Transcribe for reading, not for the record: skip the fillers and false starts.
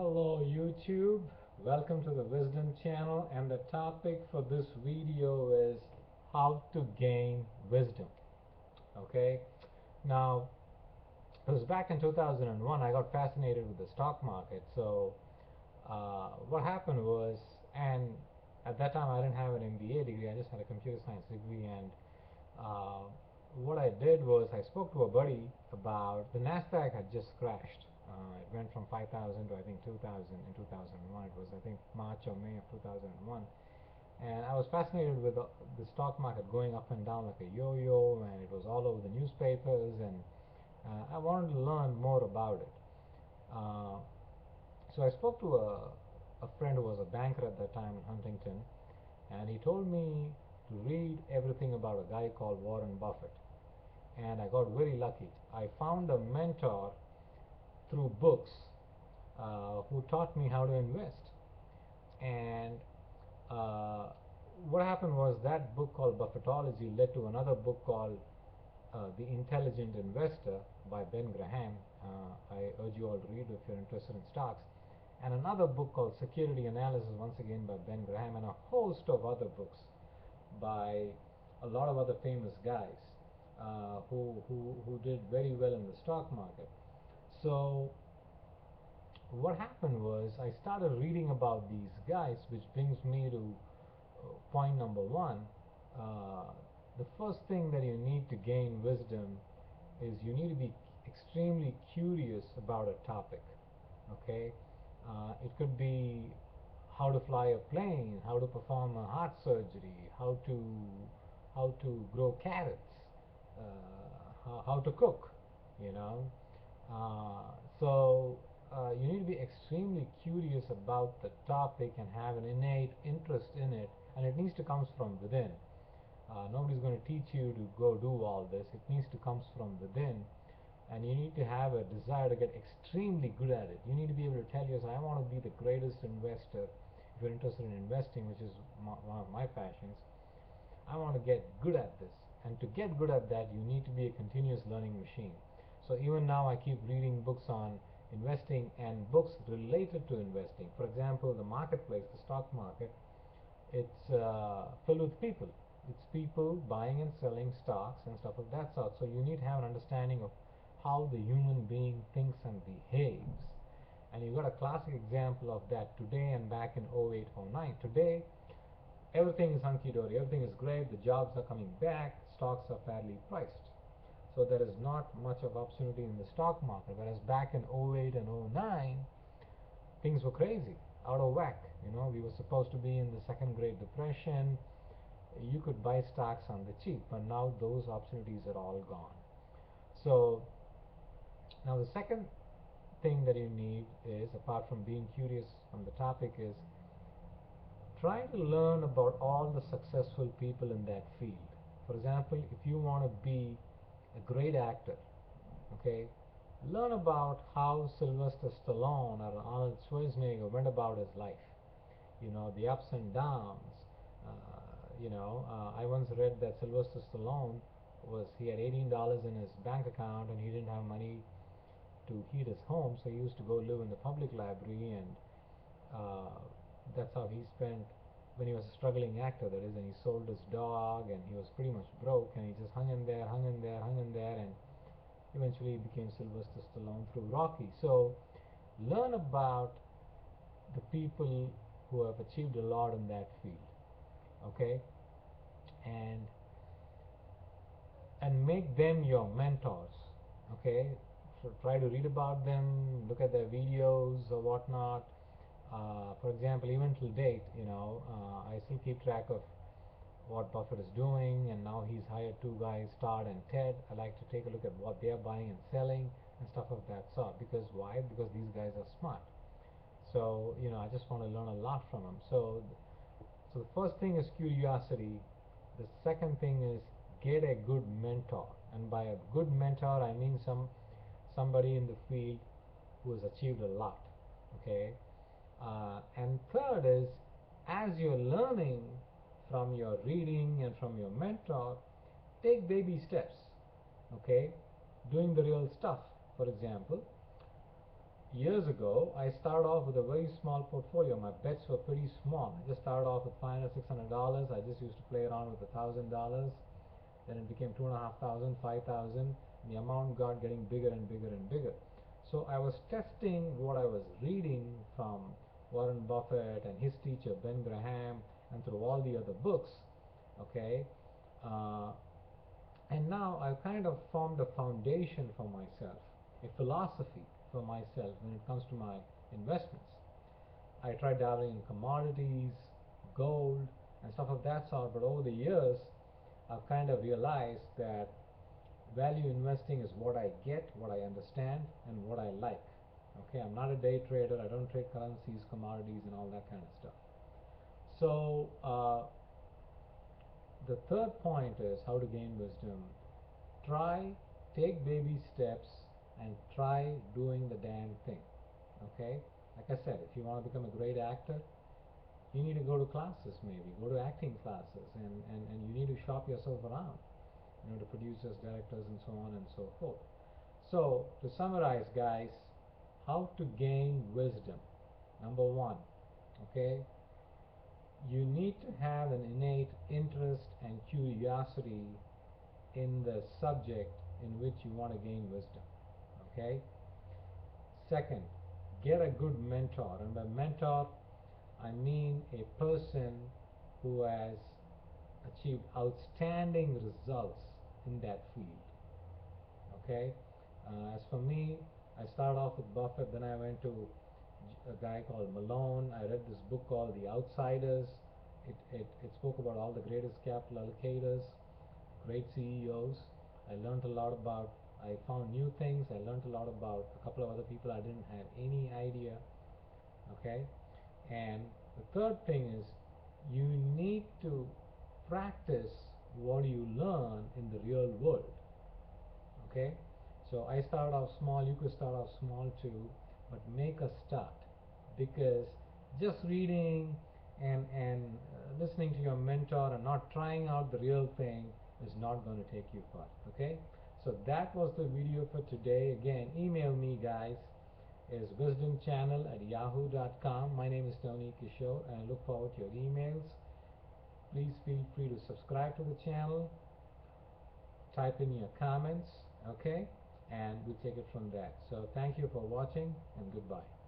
Hello YouTube, welcome to the Wisdom channel, and the topic for this video is how to gain wisdom. Okay, now it was back in 2001 I got fascinated with the stock market. So what happened was, and at that time I didn't have an MBA degree, I just had a computer science degree. And uh, what I did was I spoke to a buddy about the Nasdaq had just crashed. It went from 5,000 to I think 2,000 in 2001. It was I think March or May of 2001, and I was fascinated with the stock market going up and down like a yo-yo, and it was all over the newspapers, and I wanted to learn more about it. Uh, so I spoke to a friend who was a banker at that time in Huntington, and he told me to read everything about a guy called Warren Buffett. And I got very lucky. I found a mentor through books who taught me how to invest. And uh, what happened was that book called Buffettology led to another book called The Intelligent Investor by Ben Graham. I urge you all to read if you're interested in stocks. And another book called Security Analysis, once again by Ben Graham, and a host of other books by a lot of other famous guys who did very well in the stock market. So what happened was I started reading about these guys, which brings me to point number one. Uh, the first thing that you need to gain wisdom is you need to be extremely curious about a topic. Okay, it could be how to fly a plane, how to perform a heart surgery, how to grow carrots, how to cook, you know. Uh, so you need to be extremely curious about the topic and have an innate interest in it, and it needs to come from within. Nobody's going to teach you to go do all this. It needs to come from within, and you need to have a desire to get extremely good at it. You need to be able to tell yourself, I want to be the greatest investor. If you're interested in investing, which is one of my passions, I want to get good at this. And to get good at that, you need to be a continuous learning machine. So even now I keep reading books on investing and books related to investing. For example, the marketplace, the stock market, it's filled with people. It's people buying and selling stocks and stuff of that sort. So you need to have an understanding of how the human being thinks and behaves. And you got a classic example of that today and back in 08, 09. Today, everything is hunky-dory, everything is great, the jobs are coming back, stocks are fairly priced. So there is not much of opportunity in the stock market, whereas back in 08 and 09, things were crazy, out of whack. We were supposed to be in the second Great Depression. You could buy stocks on the cheap, but now those opportunities are all gone. So now the second thing that you need is, apart from being curious on the topic, is try to learn about all the successful people in that field. For example, if you want to be a great actor, okay, learn about how Sylvester Stallone or Arnold Schwarzenegger went about his life. The ups and downs. I once read that Sylvester Stallone he had $18 in his bank account and he didn't have money to heat his home, so he used to go live in the public library, and uh, that's how he spent when he was a struggling actor, that is, and he sold his dog and he was pretty much broke, and he just hung in there, hung in there, hung in there, and eventually he became Sylvester Stallone through Rocky. So learn about the people who have achieved a lot in that field, okay, and make them your mentors, okay. So try to read about them, look at their videos or whatnot. For example, even till date, I still keep track of what Buffett is doing, and now he's hired two guys, Todd and Ted. I like to take a look at what they are buying and selling and stuff of that sort. Because why? Because these guys are smart. So I just want to learn a lot from them. So the first thing is curiosity. The second thing is get a good mentor, and by a good mentor I mean somebody in the field who has achieved a lot. Okay, and third is, as you're learning from your reading and from your mentor, take baby steps. Okay, doing the real stuff. For example, years ago, I started off with a very small portfolio. My bets were pretty small. I just started off with $500, $600. I just used to play around with $1,000. Then it became 2,500, 5,000. The amount got getting bigger and bigger and bigger. So I was testing what I was reading from Warren Buffett and his teacher Ben Graham and through all the other books. Okay, uh, and now I've kind of formed a foundation for myself, a philosophy for myself when it comes to my investments. I tried dabbling in commodities, gold, and stuff of that sort, but over the years, I've kind of realized that value investing is what I get, what I understand, and what I like. Okay, I'm not a day trader. I don't trade currencies, commodities, and all that kind of stuff. So, the third point is how to gain wisdom. Try, take baby steps, and try doing the damn thing. Okay, like I said, if you want to become a great actor, you need to go to classes, maybe go to acting classes, and you need to shop yourself around, to producers, directors, and so on and so forth. So to summarize, guys, how to gain wisdom. Number one, okay, you need to have an innate interest and curiosity in the subject in which you want to gain wisdom. Okay. Second, get a good mentor, and by mentor I mean a person who has achieved outstanding results in that field. Okay, as for me, I started off with Buffett, then I went to a guy called Malone. I read this book called The Outsiders. It spoke about all the greatest capital allocators, great CEOs. I learned a lot about, I found new things. I learned a lot about a couple of other people I didn't have any idea. Okay, and the third thing is you need to practice what you learn in the real world. Okay, so I started off small. You could start off small too, but make a start, because just reading and listening to your mentor and not trying out the real thing is not going to take you far. Okay, so that was the video for today. Again, email me, guys, is wisdomchannel@yahoo.com. My name is Tony Kishore, and I look forward to your emails. Please feel free to subscribe to the channel, type in your comments, okay, and we'll take it from there. So thank you for watching, and goodbye.